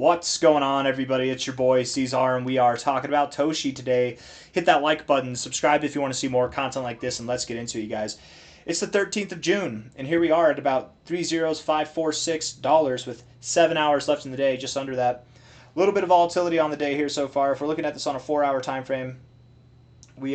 What's going on, everybody? It's your boy C-Zar, and we are talking about Toshi today. Hit that like button, subscribe if you want to see more content like this, and let's get into it, you guys. It's the 13th of June, and here we are at about $30546 with 7 hours left in the day, just under that. A little bit of volatility on the day here so far. If we're looking at this on a 4-hour time frame, we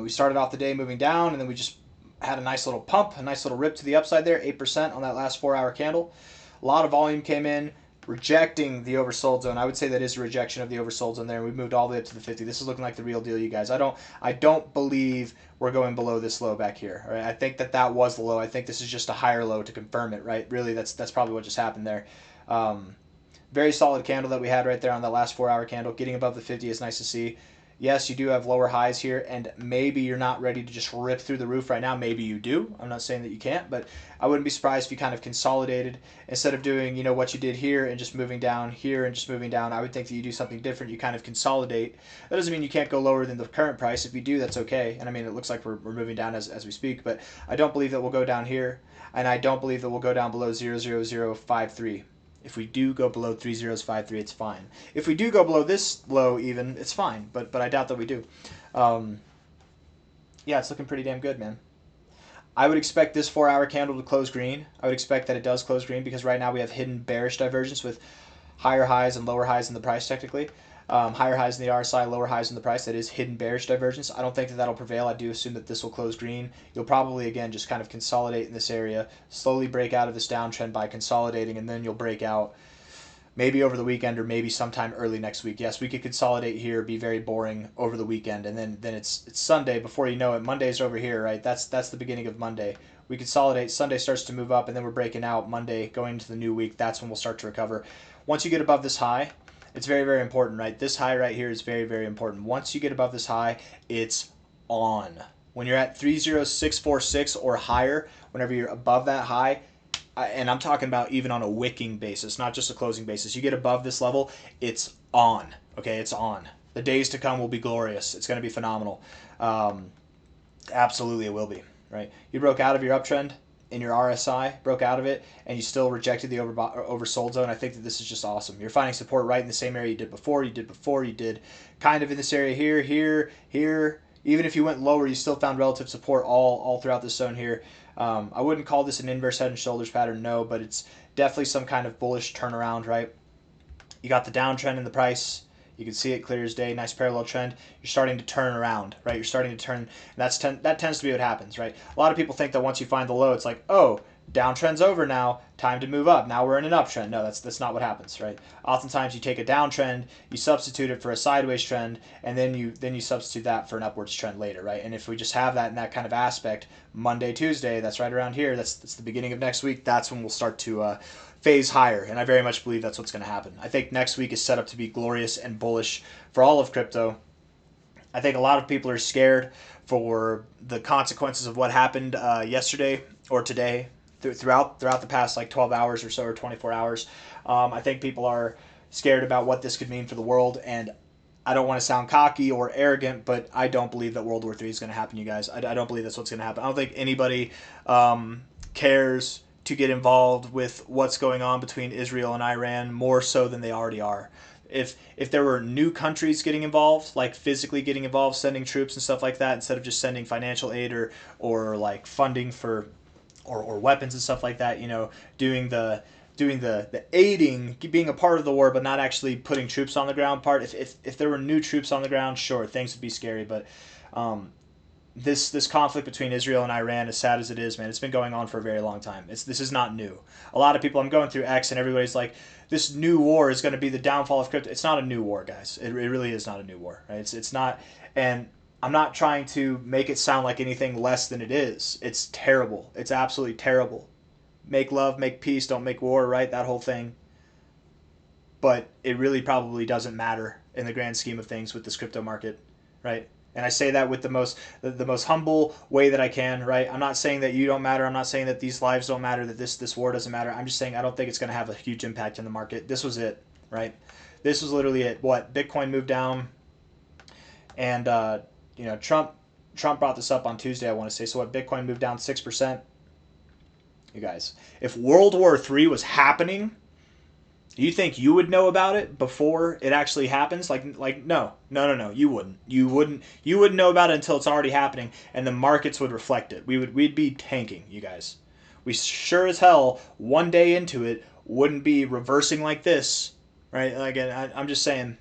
started off the day moving down, and then we just had a nice little pump, a nice little rip to the upside there, 8% on that last 4-hour candle. A lot of volume came in, rejecting the oversold zone. I would say that is a rejection of the oversold zone there, and we moved all the way up to the 50. This is looking like the real deal, you guys. I don't believe we're going below this low back here. Right? I think that was the low. I think this is just a higher low to confirm it, right? Really, that's probably what just happened there. Very solid candle that we had right there on that last 4-hour candle. Getting above the 50 is nice to see. Yes, you do have lower highs here, and maybe you're not ready to just rip through the roof right now. Maybe you do. I'm not saying that you can't, but I wouldn't be surprised if you kind of consolidated instead of doing, what you did here and just moving down here and just moving down. I would think that you do something different. You kind of consolidate. That doesn't mean you can't go lower than the current price. If you do, that's okay. And I mean, it looks like we're moving down as we speak, but I don't believe that we'll go down here, and I don't believe that we'll go down below 00053. If we do go below 3053, it's fine. If we do go below this low even, it's fine, but I doubt that we do. Yeah, it's looking pretty damn good, man. I would expect this 4-hour candle to close green. I would expect that it does close green because right now we have hidden bearish divergence with higher highs and lower highs in the price technically. Higher highs in the RSI, lower highs in the price. That is hidden bearish divergence. I don't think that that'll prevail. I do assume that this will close green. You'll probably, again, just kind of consolidate in this area, slowly break out of this downtrend by consolidating, and then you'll break out maybe over the weekend or maybe sometime early next week. Yes, we could consolidate here, be very boring over the weekend, and then it's Sunday. Before you know it, Monday's over here, right? That's the beginning of Monday. We consolidate, Sunday starts to move up, and then we're breaking out Monday, going into the new week. That's when we'll start to recover. Once you get above this high, it's very, very important, right? This high right here is very, very important. Once you get above this high, it's on. When you're at 30646 or higher, whenever you're above that high, and I'm talking about even on a wicking basis, not just a closing basis, you get above this level, it's on. Okay, it's on. The days to come will be glorious. It's going to be phenomenal. Absolutely, it will be, right? You broke out of your uptrend in your RSI, broke out of it, and you still rejected the oversold zone. I think that this is just awesome. You're finding support right in the same area you did before. You did kind of in this area here. Even if you went lower, you still found relative support all throughout this zone here. I wouldn't call this an inverse head and shoulders pattern, no, but it's definitely some kind of bullish turnaround, right? You got the downtrend in the price. You can see it clear as day, nice parallel trend. You're starting to turn around, right? You're starting to turn, and that tends to be what happens, right? A lot of people think that once you find the low, it's like, oh, downtrend's over now, time to move up. Now we're in an uptrend. No, that's not what happens, right? Oftentimes you take a downtrend, you substitute it for a sideways trend, and then you substitute that for an upwards trend later, right? And if we just have that in that kind of aspect, Monday, Tuesday, that's right around here, that's the beginning of next week, that's when we'll start to phase higher, and I very much believe that's what's going to happen. I think next week is set up to be glorious and bullish for all of crypto. I think a lot of people are scared for the consequences of what happened yesterday or today throughout the past like 12 hours or so, or 24 hours. I think people are scared about what this could mean for the world, and I don't want to sound cocky or arrogant, but I don't believe that World War III is going to happen, you guys. I don't believe that's what's going to happen. I don't think anybody cares to get involved with what's going on between Israel and Iran more so than they already are. If there were new countries getting involved, like physically getting involved, sending troops and stuff like that, instead of just sending financial aid or like funding for or weapons and stuff like that, doing the aiding, being a part of the war, but not actually putting troops on the ground part. If there were new troops on the ground, sure, things would be scary, but this conflict between Israel and Iran, as sad as it is, man, it's been going on for a very long time. This is not new. A lot of people, I'm going through X and everybody's like, this new war is going to be the downfall of crypto. It's not a new war, guys. It really is not a new war, right? It's not, and I'm not trying to make it sound like anything less than it is. It's terrible. It's absolutely terrible. Make love, make peace, don't make war, right? That whole thing. But it really probably doesn't matter in the grand scheme of things with this crypto market, right? And I say that with the most humble way that I can, right? I'm not saying that you don't matter. I'm not saying that these lives don't matter, that this war doesn't matter. I'm just saying I don't think it's going to have a huge impact in the market. This was it, right? This was literally it. What? Bitcoin moved down, and Trump brought this up on Tuesday, I want to say. So what? Bitcoin moved down 6%. You guys, if World War III was happening, You think you would know about it before it actually happens? No. You wouldn't. You wouldn't know about it until it's already happening, and the markets would reflect it. We'd be tanking, you guys. We sure as hell one day into it wouldn't be reversing like this, right? Again, I'm just saying,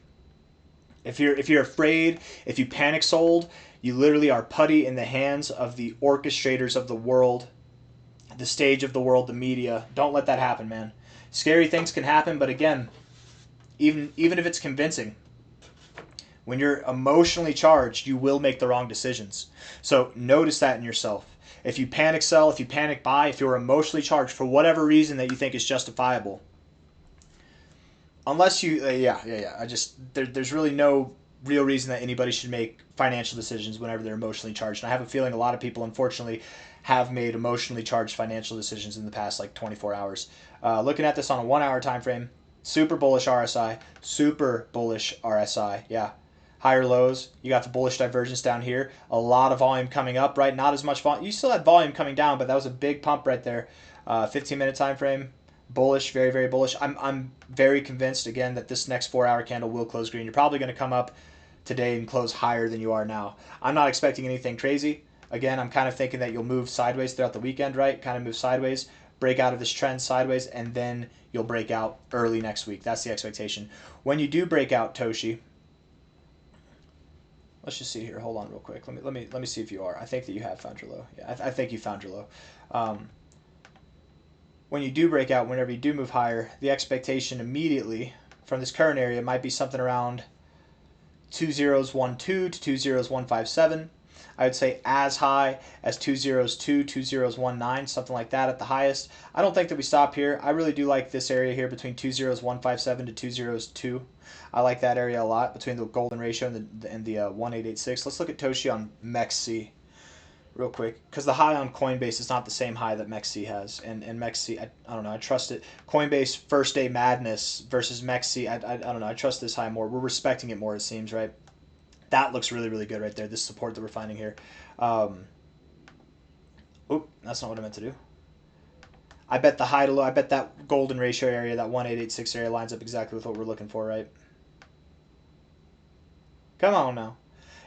if you're afraid, if you panic sold, you literally are putty in the hands of the orchestrators of the world, the stage of the world, the media. Don't let that happen, man. Scary things can happen, but again, even if it's convincing, when you're emotionally charged, you will make the wrong decisions. So notice that in yourself. If you panic sell, if you panic buy, if you're emotionally charged for whatever reason that you think is justifiable, unless you, there's really no real reason that anybody should make financial decisions whenever they're emotionally charged. And I have a feeling a lot of people, unfortunately, have made emotionally charged financial decisions in the past like 24 hours. Looking at this on a 1 hour time frame, super bullish RSI, super bullish RSI. Yeah, higher lows. You got the bullish divergence down here. A lot of volume coming up, right? Not as much volume. You still had volume coming down, but that was a big pump right there. 15-minute time frame, bullish, very, very bullish. I'm very convinced, again, that this next 4 hour candle will close green. You're probably going to come up today and close higher than you are now. I'm not expecting anything crazy. Again, I'm kind of thinking that you'll move sideways throughout the weekend, right? Kind of move sideways, break out of this trend sideways, and then you'll break out early next week. That's the expectation. When you do break out, Toshi, let's just see here. Hold on real quick. Let me see if you are. I think that you have found your low. Yeah, I think you found your low. When you do break out, whenever you do move higher, the expectation immediately from this current area might be something around 2012 to 20157. I would say as high as 202, 2019, something like that at the highest. I don't think that we stop here. I really do like this area here between 20157 to 202. I like that area a lot between the golden ratio and the 1886. Let's look at Toshi on MEXC real quick, because the high on Coinbase is not the same high that MEXC has, and MEXC, I don't know, I trust it. Coinbase first day madness versus MEXC, I don't know, I trust this high more. We're respecting it more, it seems, right? That looks really, really good right there, this support that we're finding here. That's not what I meant to do. I bet the high to low, I bet that golden ratio area, that 1886 area lines up exactly with what we're looking for, right? Come on now.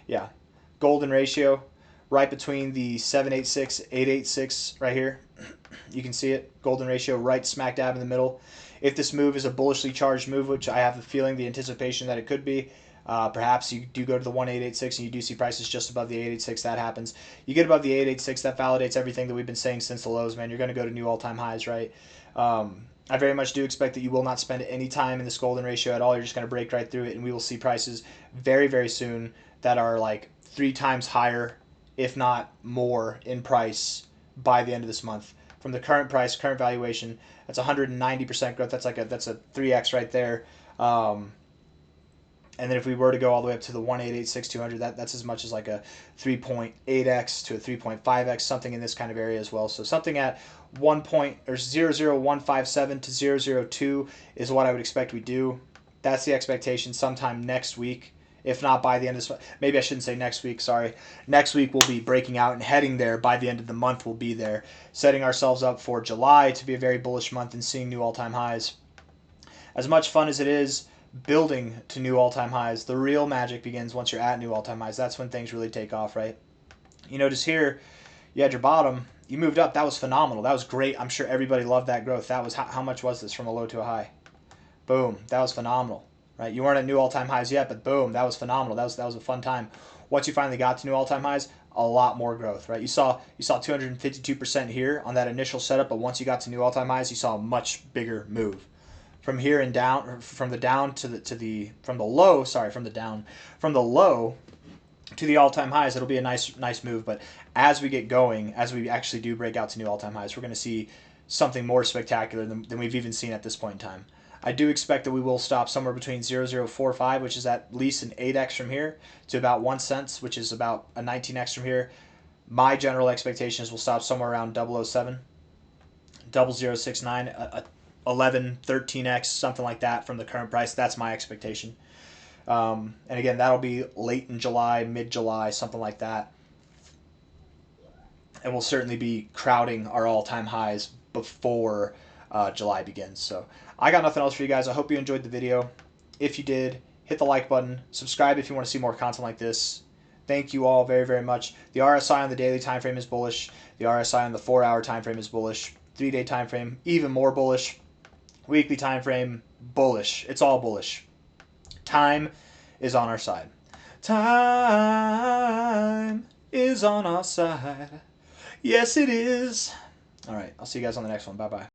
Yeah, golden ratio right between the 786, 886 right here. You can see it, golden ratio right smack dab in the middle. If this move is a bullishly charged move, which I have the feeling, the anticipation that it could be, perhaps you do go to the 1886 and you do see prices just above the 886. That happens. You get above the 886, that validates everything that we've been saying since the lows, man. You're going to go to new all-time highs, right? I very much do expect that you will not spend any time in this golden ratio at all. You're just going to break right through it, and we will see prices very, very soon that are like 3 times higher, if not more, in price by the end of this month. From the current price, current valuation, that's 190% growth. That's a 3x right there. And then if we were to go all the way up to the 1886-200, that's as much as like a 3.8x to a 3.5x, something in this kind of area as well. So something at 00157 to 002 is what I would expect we do. That's the expectation sometime next week, if not by the end of this. Maybe I shouldn't say next week, sorry. Next week we'll be breaking out and heading there. By the end of the month we'll be there, setting ourselves up for July to be a very bullish month and seeing new all-time highs. As much fun as it is building to new all-time highs, the real magic begins once you're at new all-time highs. That's when things really take off, right? You notice here, you had your bottom, you moved up. That was phenomenal. That was great. I'm sure everybody loved that growth. That was, how much was this from a low to a high? Boom. That was phenomenal, right? You weren't at new all-time highs yet, but boom, that was phenomenal. That was a fun time. Once you finally got to new all-time highs, a lot more growth, right? You saw 252% here on that initial setup, but once you got to new all-time highs, you saw a much bigger move. From here and down, or from the down to the from the low to the all-time highs, it'll be a nice move. But as we get going, as we actually do break out to new all-time highs, we're going to see something more spectacular than we've even seen at this point in time. I do expect that we will stop somewhere between 0045, which is at least an 8x from here, to about 1 cent, which is about a 19x from here. My general expectation is we'll stop somewhere around 007, 0069, 11, 13x, something like that from the current price. That's my expectation. And again, that'll be late in July, mid-July, something like that. And we'll certainly be crowding our all-time highs before July begins. So I got nothing else for you guys. I hope you enjoyed the video. If you did, hit the like button. Subscribe if you want to see more content like this. Thank you all very, very much. The RSI on the daily time frame is bullish. The RSI on the 4-hour time frame is bullish. 3-day time frame, even more bullish. Weekly time frame, bullish. It's all bullish. Time is on our side. Time is on our side. Yes, it is. All right, I'll see you guys on the next one. Bye-bye.